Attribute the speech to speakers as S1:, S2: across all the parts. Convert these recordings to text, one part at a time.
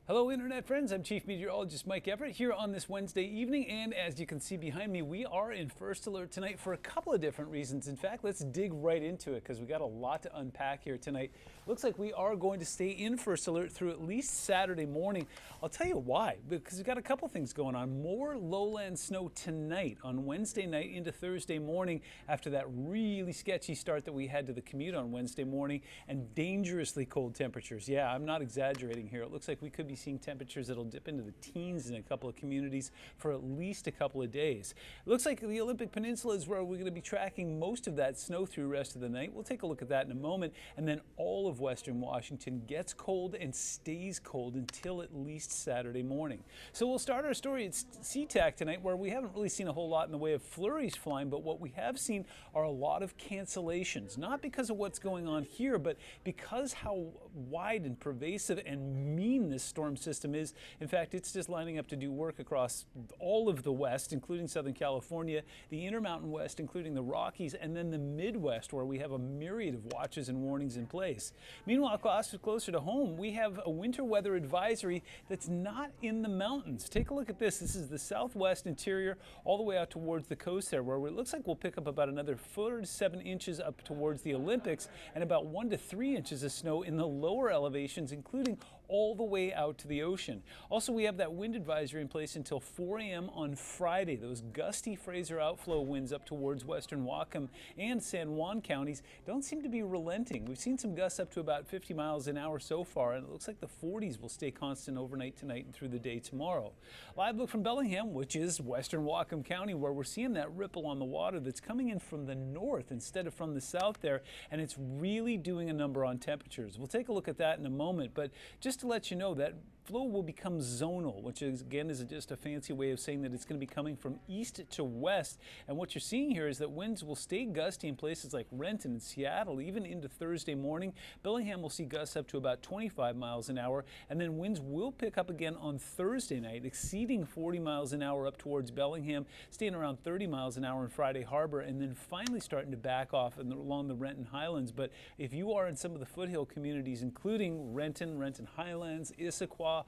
S1: Hello Internet friends, I'm Chief Meteorologist Mike Everett here on this Wednesday evening, and as you can see behind me, we are in first alert tonight for a couple of different reasons. In fact, let's dig right into it because we got a lot to unpack here tonight. Looks like we are going to stay in first alert through at least Saturday morning. I'll tell you why, because we've got a couple things going on. More lowland snow tonight on Wednesday night into Thursday morning after that really sketchy start that we had to the commute on Wednesday morning, and dangerously cold temperatures. Yeah, I'm not exaggerating here. It looks like we could be seeing temperatures that'll dip into the teens in a couple of communities for at least a couple of days. It looks like the Olympic Peninsula is where we're going to be tracking most of that snow through the rest of the night. We'll take a look at that in a moment. And then all of western Washington gets cold and stays cold until at least Saturday morning. So we'll start our story at SeaTac tonight, where we haven't really seen a whole lot in the way of flurries flying, but what we have seen are a lot of cancellations. Not because of what's going on here, but because how wide and pervasive and mean this storm system is. In fact, it's just lining up to do work across all of the West, including Southern California, the Intermountain West, including the Rockies, and then the Midwest, where we have a myriad of watches and warnings in place. Meanwhile, closer to home, we have a winter weather advisory that's not in the mountains. Take a look at this. This is the southwest interior all the way out towards the coast there, where it looks like we'll pick up about another 4 to 7 inches up towards the Olympics and about 1 to 3 inches of snow in the lower elevations, including all the way out to the ocean. Also, we have that wind advisory in place until 4 a.m. on Friday. Those gusty Fraser outflow winds up towards western Whatcom and San Juan counties don't seem to be relenting. We've seen some gusts up to about 50 miles an hour so far, and it looks like the 40s will stay constant overnight tonight and through the day tomorrow. Live look from Bellingham, which is western Whatcom County, where we're seeing that ripple on the water that's coming in from the north instead of from the south there, and it's really doing a number on temperatures. We'll take a look at that in a moment, but just to let you know that flow will become zonal, which is, again, is just a fancy way of saying that it's going to be coming from east to west. And what you're seeing here is that winds will stay gusty in places like Renton and Seattle, even into Thursday morning. Bellingham will see gusts up to about 25 miles an hour, and then winds will pick up again on Thursday night, exceeding 40 miles an hour up towards Bellingham, staying around 30 miles an hour in Friday Harbor, and then finally starting to back off along the Renton Highlands. But if you are in some of the foothill communities, including Renton Highlands, Issaquah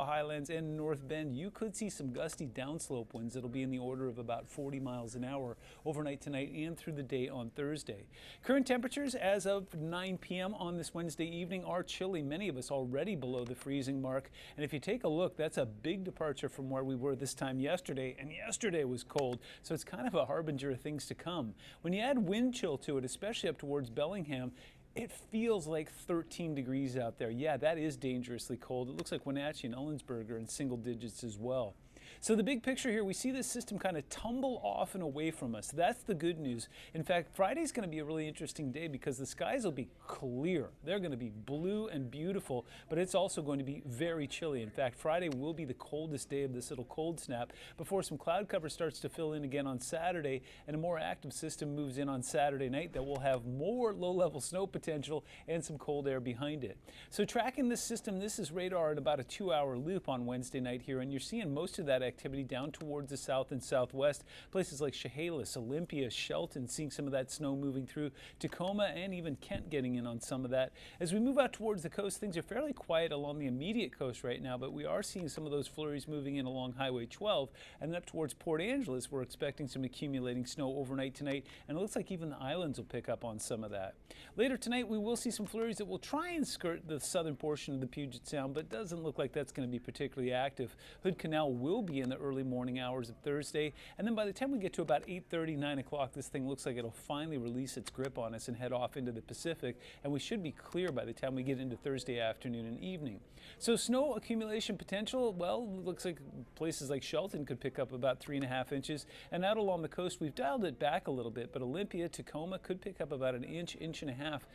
S1: Highlands, and North Bend, you could see some gusty downslope winds that'll be in the order of about 40 miles an hour overnight tonight and through the day on Thursday. Current temperatures as of 9 p.m. on this Wednesday evening are chilly, many of us already below the freezing mark. And if you take a look, that's a big departure from where we were this time yesterday, and yesterday was cold, so it's kind of a harbinger of things to come. When you add wind chill to it, especially up towards Bellingham, it feels like 13 degrees out there. Yeah, that is dangerously cold. It looks like Wenatchee and Ellensburg are in single digits as well. So the big picture here, we see this system kind of tumble off and away from us. That's the good news. In fact, Friday's going to be a really interesting day because the skies will be clear. They're going to be blue and beautiful, but it's also going to be very chilly. In fact, Friday will be the coldest day of this little cold snap before some cloud cover starts to fill in again on Saturday, and a more active system moves in on Saturday night that will have more low-level snow potential and some cold air behind it. So tracking this system, this is radar at about a 2-hour loop on Wednesday night here, and you're seeing most of that activity down towards the south and southwest. Places like Chehalis, Olympia, Shelton, seeing some of that snow moving through. Tacoma and even Kent getting in on some of that. As we move out towards the coast, things are fairly quiet along the immediate coast right now, but we are seeing some of those flurries moving in along Highway 12. And then up towards Port Angeles, we're expecting some accumulating snow overnight tonight, and it looks like even the islands will pick up on some of that. Later tonight, we will see some flurries that will try and skirt the southern portion of the Puget Sound, but doesn't look like that's going to be particularly active. Hood Canal will be in the early morning hours of Thursday, and then by the time we get to about 8:30, 9 o'clock, this thing looks like it'll finally release its grip on us and head off into the Pacific, and we should be clear by the time we get into Thursday afternoon and evening. So snow accumulation potential, well, looks like places like Shelton could pick up about 3.5 inches, and out along the coast we've dialed it back a little bit, but Olympia, Tacoma could pick up about an inch, inch and a half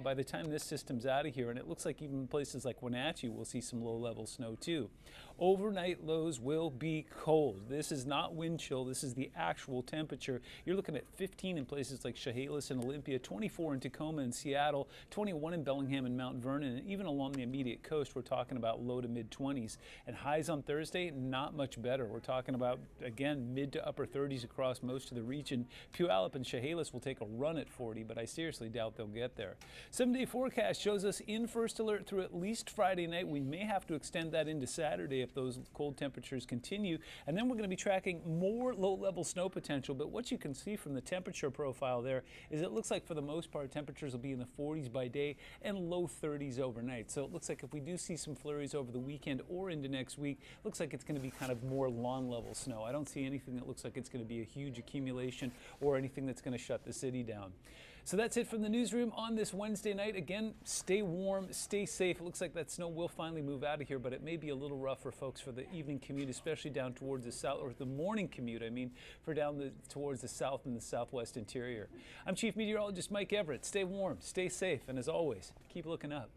S1: by the time this system's out of here, and it looks like even places like Wenatchee will see some low-level snow too. Overnight lows will be cold. This is not wind chill. This is the actual temperature. You're looking at 15 in places like Chehalis and Olympia, 24 in Tacoma and Seattle, 21 in Bellingham and Mount Vernon, and even along the immediate coast, we're talking about low to mid 20s. And highs on Thursday, not much better. We're talking about, again, mid to upper 30s across most of the region. Puyallup and Chehalis will take a run at 40, but I seriously doubt they'll get there. 7-day forecast shows us in first alert through at least Friday night. We may have to extend that into Saturday if those cold temperatures continue. And then we're going to be tracking more low-level snow potential. But what you can see from the temperature profile there is it looks like for the most part temperatures will be in the 40s by day and low 30s overnight. So it looks like if we do see some flurries over the weekend or into next week, looks like it's going to be kind of more lawn-level snow. I don't see anything that looks like it's going to be a huge accumulation or anything that's going to shut the city down. So that's it from the newsroom on this Wednesday night. Again, stay warm, stay safe. It looks like that snow will finally move out of here, but it may be a little rough for folks for the evening commute, especially down towards the south, or the morning commute, I mean, for towards the south and the southwest interior. I'm Chief Meteorologist Mike Everett. Stay warm, stay safe, and as always, keep looking up.